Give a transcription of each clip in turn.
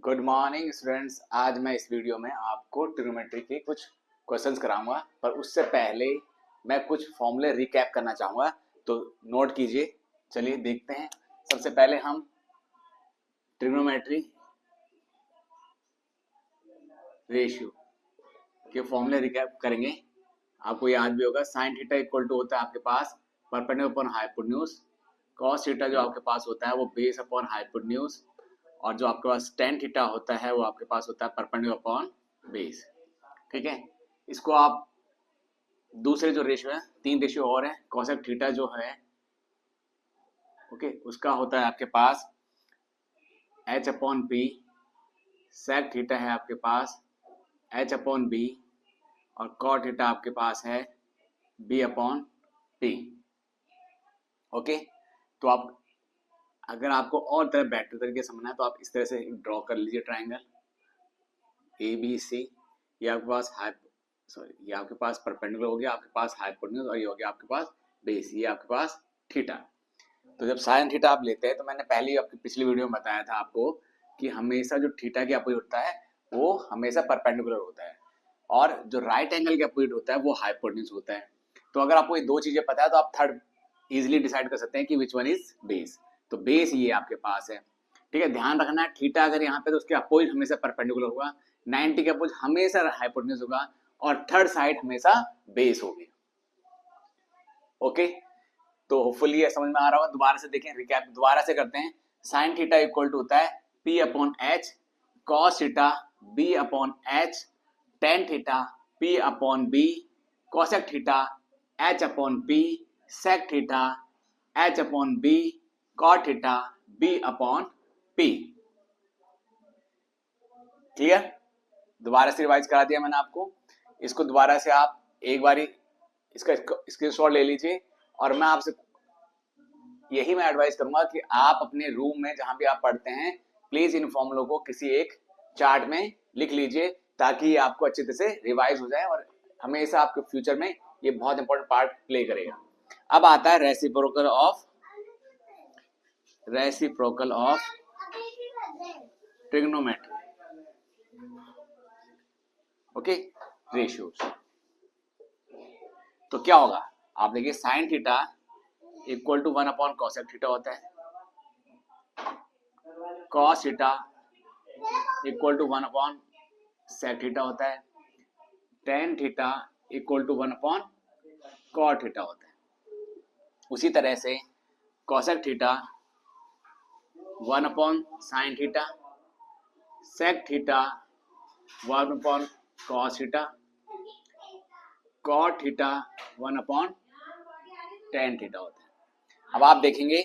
Good morning students. आज मैं इस वीडियो में आपको ट्रिग्नोमेट्री के कुछ क्वेश्चंस कराऊंगा, पर उससे पहले मैं कुछ फॉर्मूले रिकैप करना चाहूँगा, तो नोट कीजिए। चलिए देखते हैं। सबसे पहले हम ट्रिग्नोमेट्री रेशियो के फॉर्मूले रिकैप करेंगे। आपको याद भी होगा, साइन थीटा इक्वल टू होता है आपके पास perpendicular upon hypotenuse, cos theta जो आपके पास होता है वो बेस अपॉन हाइपोटेन्यूज, और जो आपके पास टेन थीटा होता है वो आपके पास होता है परपेंडिकुलर अपॉन बेस। ठीक है, इसको आप दूसरे जो रेशियो है, तीन रेशियो और है, कॉसेक थीटा जो है ओके उसका होता है आपके पास H upon P, sec theta है आपके पास एच अपॉन बी, और कॉट थीटा आपके पास है बी अपॉन पी। ओके, तो आप अगर आपको और तरह बेटर तरीके समझना है तो आप इस तरह से ड्रॉ कर लीजिए ट्राइंगल ए बी सी। ये आपके पास ये आपके पास परपेंडिकुलर हो गया, आपके पास हाइपोटेन्यूज, और ये हो गया आपके पास बेस, ये आपके पास थीटा। तो जब साइन थीटा आप लेते हैं तो मैंने पहले ही आपकी पिछली वीडियो में बताया था आपको कि हमेशा जो थीटा के अपोजिट होता है वो हमेशा परपेंडिकुलर होता है, और जो राइट एंगल के अपोजिट होता है वो हाइपोटेन्यूज होता है। तो अगर आपको ये दो चीजें पता है तो आप थर्ड इजिली डिसाइड कर सकते हैं कि विच वन इज बेस। तो बेस ये आपके पास है। ठीक है, ध्यान रखना है थीटा अगर यहाँ पे तो उसके अपोजिट हमेशा परपेंडिकुलर होगा, 90 के अपोजिट हमेशा हाइपोटेन्यूज होगा, और थर्ड साइड हमेशा बेस होगी। ओके, तो होपफुली ये समझ में आ रहा होगा। दोबारा से देखें, रिकैप दोबारा से करते हैं। साइन थीटा इक्वल टू होता है P upon H, cos theta B upon H, tan theta P upon B, cosec theta H upon P, sec theta H upon B, cot theta B upon P. Clear? दोबारा से revise करा दिया मैंने आपको। इसको दोबारा से आप एक बारी इसका स्क्रीनशॉट ले लीजिए, और मैं आपसे यही मैं एडवाइस करूंगा कि आप अपने रूम में जहां भी आप पढ़ते हैं प्लीज इन फॉर्मूलों को किसी एक चार्ट में लिख लीजिए, ताकि ये आपको अच्छी तरह से रिवाइज हो जाए और हमेशा आपके फ्यूचर में ये बहुत इंपॉर्टेंट पार्ट प्ले करेगा। अब आता है reciprocal of trigonometry. Okay, ratios. तो क्या होगा, आप देखिए sine theta equal to 1 upon cosec theta होता है, cos theta equal to 1 upon sec theta होता है, tan theta equal to 1 upon cot theta होता है। उसी तरह से cosec theta 1 upon sine theta, sec theta 1 upon cos theta, cot theta 1 upon tan theta होता है। अब आप देखेंगे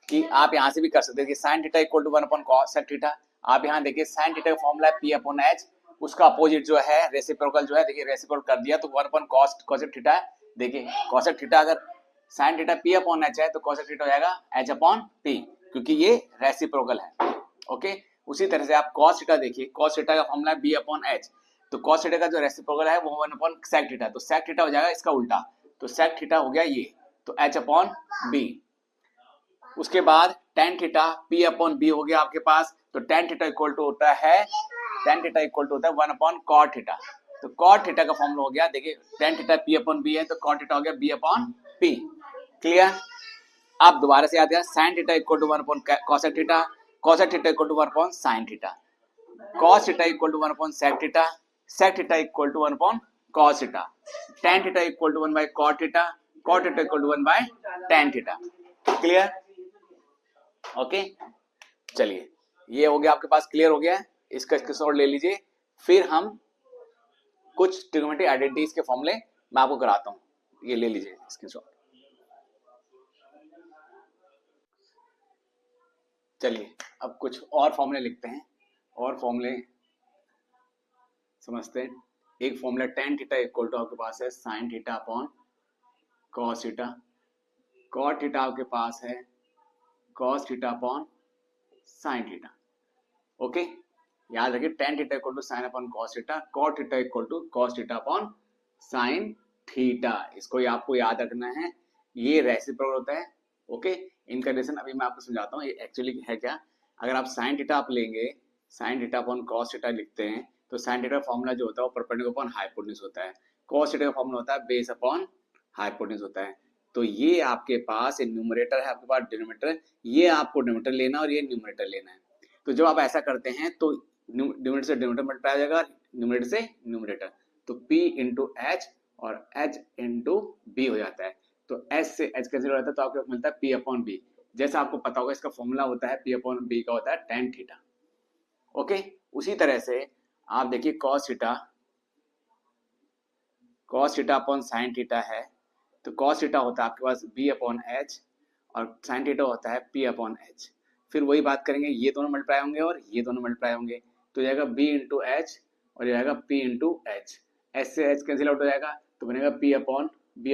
कि आप यहां से भी कर सकते हैं कि sine theta equal to 1 upon cosec theta. आप यहां देखिए साइन थीटा का फॉर्मूला है पी अपॉन एच, उसका अपोजिट जो है रेसिप्रोकल जो है, देखिए रेसिप्रोकल कर दिया तो 1 अपॉन कॉसेक थीटा है। देखिए कॉसेक थीटा अगर sine theta P upon H है तो कॉसेक थीटा हो जाएगा एच अपॉन पी, क्योंकि ये रेसिप्रोकल है। ओके, उसी तरह से आप कॉस थीटा देखिए, कॉस थीटा का फॉर्मूला है बी अपॉन एच, तो कॉस थीटा का जो रेसिप्रोकल है वो 1 अपॉन सेक थीटा, तो सेक थीटा हो जाएगा इसका उल्टा, तो सेक थीटा हो गया ये, तो एच अपॉन बी। उसके बाद tan theta P upon B हो गया आपके पास, तो टेन थीटा इक्वल टू होता है 1 अपॉन कॉट थीटा, तो कॉट थीटा का फॉर्मूला हो गया, देखिए tan theta P upon B है तो कॉट थीटा हो गया बी अपॉन पी। क्लियर? आप दोबारा से याद करें, sine theta equal to 1 upon cosec theta, cosec theta equal to 1 upon sine theta, cos theta equal to 1 upon sec theta, sec theta equal to 1 upon cos theta, tan theta equal to 1 by cot theta, cot theta equal to 1 by tan theta. Clear? Okay, चलिए ये हो गया आपके पास, clear हो गया है। इसका screenshot ले लीजिए, फिर हम कुछ ट्रिग्नोमेट्री आइडेंटिटीज के फॉर्मूले मैं आपको कराता हूँ, ये ले लीजिए स्क्रीनशॉट। चलिए अब कुछ और फॉर्मूले लिखते हैं, और फॉर्मूले समझते हैं। एक formula tan theta equal to आपके पास है sine theta upon cos theta, cot theta आपके पास है cos theta upon sine theta. Okay, याद रखिए tan theta equal to sine upon cos theta, cot theta equal to cos theta upon sine theta. इसको आपको याद रखना है, ये रेसिप्रोकल होता है। ओके, इनका रिलेशन अभी मैं आपको समझाता हूँ ये एक्चुअली है क्या। अगर आप साइन थीटा आप लेंगे sign theta upon cos theta लिखते हैं तो साइन थीटा का फॉर्मूला जो होता है वो परपेंडिकुलर अपॉन हाइपोटेन्यूज होता है, कॉस थीटा का फॉर्मूला होता है बेस अपॉन हाइपोटेन्यूज होता है। तो ये आपके पास न्यूमरेटर है, आपके पास डिनोमिनेटर, ये आपको डिनोमिनेटर लेना और ये न्यूमरेटर लेना है। तो जब आप ऐसा करते हैं तो डिनोमिनेटर से डिनोमिनेटर मल्टीप्लाई हो जाएगा, न्यूमरेटर से न्यूमरेटर, तो p इंटू एच और h इंटू बी हो जाता है। तो h से h कैंसिल हो जाता है तो आपको मिलता है p अपॉन बी। जैसा आपको पता होगा इसका फॉर्मूला होता है p अपॉन बी का होता है tan थीटा। ओके, उसी तरह से आप देखिए cos theta upon sine theta है, तो cos थीटा होता है आपके पास b अपॉन एच और साइन थीटा होता है p अपॉन एच। फिर वही बात करेंगे, ये दोनों मल्टीप्लाई होंगे और ये दोनों मल्टीप्लाई होंगे, तो जाएगा b इंटू एच और जाएगा p इंटू एच, एच से एच कैंसिल आउट हो जाएगा तो बनेगा p अपॉन b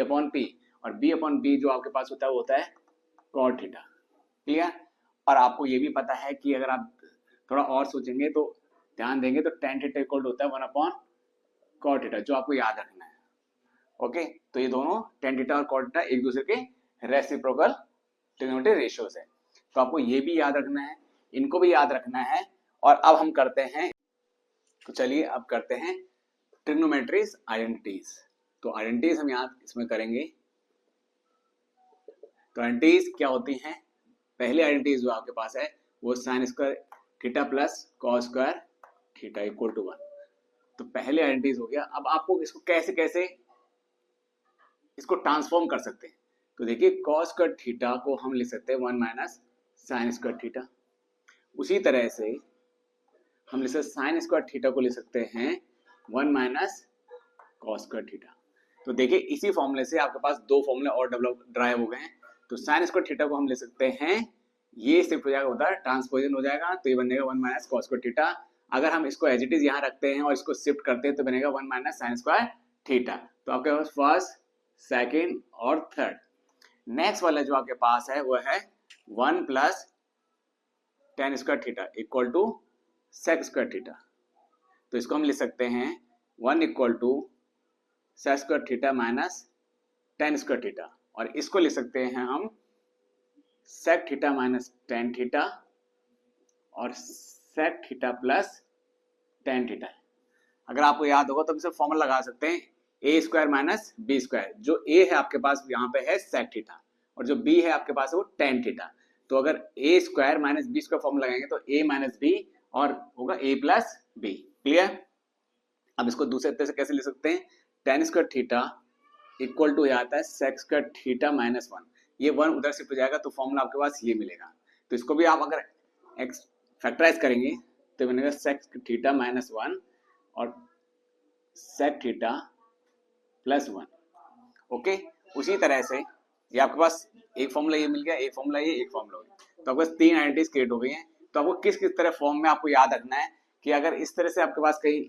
और b अपॉन बी जो आपके पास होता है वो होता है cot थीटा। क्लियर? और आपको ये भी पता है कि अगर आप थोड़ा और सोचेंगे तो ध्यान देंगे तो tan थीटा इक्वल होता है 1 अपॉन cot थीटा, जो आपको याद रखना है। ओके, तो ये दोनों tan थीटा और cot थीटा एक दूसरे के रेसिप्रोकल ट्रिग्नोमेट्रिक रेशियोज है, तो आपको ये भी याद रखना है, इनको भी याद रखना है। और अब हम करते हैं, तो चलिए अब करते हैं ट्रिग्नोमेट्रीज आइडेंटिटीज। तो आइडेंटिटीज हम यहाँ इसमें करेंगे। तो आइडेंटिटीज क्या होती हैं? पहली आइडेंटिटीज जो आपके पास है वो sine square theta plus cos square theta equal to 1। तो पहले आइडेंटिटीज हो गया। अब आपको इसको कैसे कैसे इसको ट्रांसफॉर्म कर सकते हैं, तो देखिए कॉस स्क्वायर थीटा को हम लिख सकते हैं 1 माइनस साइन स्क्वायर थीटा। उसी तरह से हम लिख सकते साइन स्क्वायर थीटा को लिख सकते हैं 1 माइनस कॉस स्क्वायर थीटा। तो देखिए इसी फॉर्मूले से आपके पास दो फॉर्मूले और डेवलप ड्राइव हो गए हैं। तो साइन स्क्वायर थीटा को हम लिख सकते हैं, ये शिफ्ट हो जाएगा उधर, ट्रांसपोजिशन हो जाएगा, तो ये बनेगा 1 माइनस कॉस स्क्वायर थीटा। अगर हम इसको एज इट इज यहाँ रखते हैं और इसको शिफ्ट करते हैं तो बनेगा 1 माइनस साइन स्क्वायर थीटा। तो आपके पास फर्स्ट, सेकेंड और थर्ड। नेक्स्ट वाला जो आपके पास है वो है 1 plus tan square theta equal to sec square theta. तो इसको हम लिख सकते हैं 1 equal to sec square theta minus tan square theta, और इसको लिख सकते हैं हम sec theta minus tan theta और sec theta plus tan theta. अगर आपको याद होगा तो इसे फॉर्मूला लगा सकते हैं ए स्क्वायर माइनस बी स्क्वायर। जो ए है आपके पास यहाँ पे है सेक थीटा और जो बी है आपके पास है वो tan थीटा। तो अगर A square minus B square formula लगाएंगे तो ए माइनस बी और होगा ए प्लस बी। क्लियर? अब इसको दूसरे तरह से कैसे लिख सकते हैं, tan square theta equal to आता है सेक स्क्वायर थीटा माइनस 1। ये 1 उधर शिफ्ट हो जाएगा तो फॉर्मूला आपके पास ये मिलेगा। तो इसको भी आप अगर एक्स फैक्टराइज करेंगे तो बनेगा सेक थीटा माइनस 1 और सेक थीटा प्लस 1। ओके, उसी तरह से ये आपके पास एक फॉर्मूला ये मिल गया, एक फॉर्मूला ये, एक फॉर्मूला हो गया, तो आपके पास 3 आइडेंटिटीज क्रिएट हो गई हैं। तो आपको किस किस तरह फॉर्म में आपको याद रखना है कि अगर इस तरह से आपके पास कई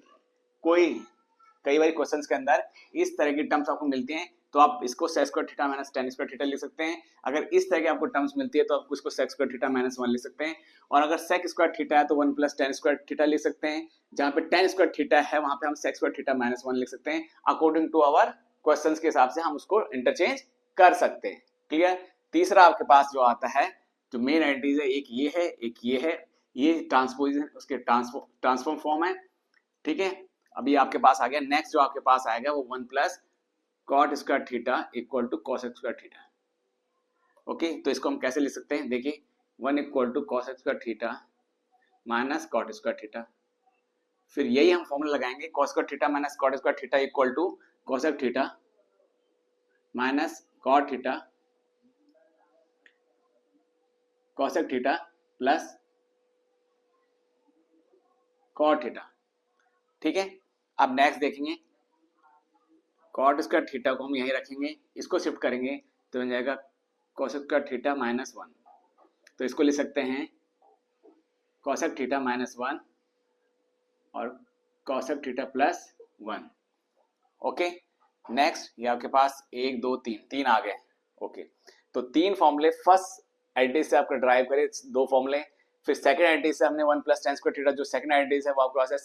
बार क्वेश्चंस के अंदर इस तरह की टर्म्स आपको मिलती हैं तो आप इसको sec square theta minus tan square theta लिख सकते हैं। अगर इस तरह की आपको टर्म्स मिलती है तो आप उसको सेक स्क्वायर थीटा माइनस 1 लिख सकते हैं, और अगर सेक स्क्वायर थीटा है तो 1 प्लस tan स्क्वायर थीटा लिख सकते हैं। जहाँ पे tan स्क्वायर थीटा है वहां पे हम सेक स्क्वायर थीटा माइनस 1 लिख सकते हैं। अकॉर्डिंग टू आवर क्वेश्चंस के हिसाब से हम उसको इंटरचेंज कर सकते हैं। क्लियर? तीसरा आपके पास जो आता है, जो मेन आइडेंटिटीज है, एक ये है, एक ये है, ये ट्रांसपोजिशन उसके ट्रांसफॉर्म फॉर्म है। ठीक है, अभी आपके पास आ गया। नेक्स्ट जो आपके पास आएगा वो 1 plus cot square theta equal to cos square theta. Okay, तो इसको हम कैसे लिख सकते हैं, देखिए 1 equal to cos square theta minus cot square theta. फिर यही हम फॉर्मूला लगाएंगे, cos square theta minus cot square theta equal to cosec theta minus cot theta cosec theta plus cot theta. ठीक है, अब नेक्स्ट देखेंगे, कॉट स्क्वायर थीटा को हम यहीं रखेंगे, इसको शिफ्ट करेंगे तो बन जाएगा कोसेक स्क्वायर थीटा माइनस 1। तो इसको लिख सकते हैं कोसेक थीटा माइनस 1 और cosec theta plus 1। Okay, next ये आपके पास 1 2 3 आ गए। ओके, तो 3 फॉर्मूले फर्स्ट आइडेंटिटी से आपका ड्राइव करे, 2 फॉर्मूले। फिर सेकंड आइडेंटिटी से हमने 1 प्लस tan स्क्वायर थीटा, जो सेकंड आइडेंटिटी है वो आपके पास है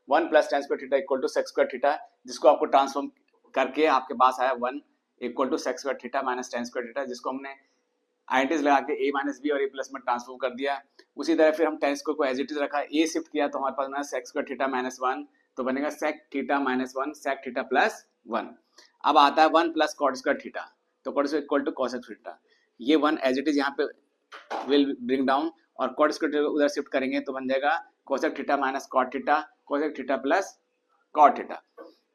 1 plus tan square theta equal to sec square theta, जिसको आपको ट्रांसफॉर्म करके आपके पास आया 1 equal to sec square theta minus tan square theta, जिसको हमने आइडेंटिटीज लगा के a माइनस बी और a प्लस में ट्रांसफॉर्म कर दिया। उसी तरह फिर हम टेन स्क्वायर को एज इट इज रखा, a शिफ्ट किया तो हमारे पास बना सेक स्क्वायर थीटा माइनस 1, तो बनेगा sec theta minus 1 sec theta plus 1। अब आता है 1 प्लस कॉट स्क्वायर थीटा, तो cot square equal to cosec theta, ये 1 एज इट इज यहाँ पे विल ब्रिंग डाउन और कॉट स्क्वायर उधर शिफ्ट करेंगे तो बन जाएगा cosec theta minus cot theta cosec theta plus cot theta.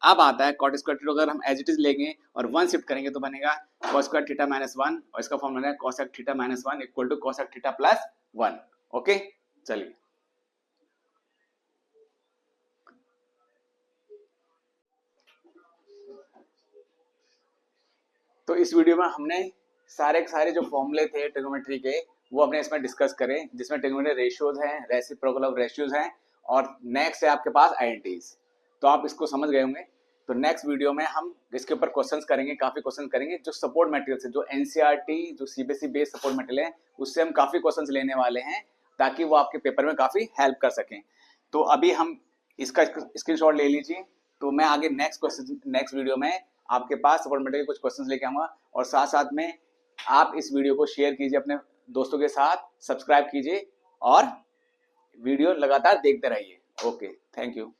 अब आता है कॉट स्क्वायर थीटा, अगर हम एज इट इज लेंगे और 1 शिफ्ट करेंगे तो बनेगा कॉस स्क्वायर थीटा माइनस 1 और इसका फॉर्म बनेगा cosec theta minus 1 equal to cosec theta plus 1। Okay, चलिए तो इस वीडियो में हमने सारे के सारे जो फॉर्मूले थे ट्रिग्नोमेट्री के वो अपने इसमें डिस्कस करें, जिसमें ट्रिग्नोमेट्री रेशियोज हैं, रेसिप्रोकल ऑफ रेशियोज हैं और नेक्स्ट है आपके पास आइडेंटिटीज। तो आप इसको समझ गए होंगे। तो नेक्स्ट वीडियो में हम इसके ऊपर क्वेश्चंस करेंगे, काफी क्वेश्चन करेंगे जो सपोर्ट मटेरियल से, जो एनसीईआरटी जो सीबीएसई बेस्ड सपोर्ट मटेरियल है उससे हम काफी क्वेश्चंस लेने वाले हैं ताकि वो आपके पेपर में काफी हेल्प कर सकें। तो अभी हम इसका स्क्रीनशॉट ले लीजिए, तो मैं आगे नेक्स्ट वीडियो में आपके पास सपोर्ट मटेरियल कुछ क्वेश्चंस लेके आऊंगा और साथ साथ में आप इस वीडियो को शेयर कीजिए अपने दोस्तों के साथ, सब्सक्राइब कीजिए और वीडियो लगातार देखते रहिए। Okay, thank you.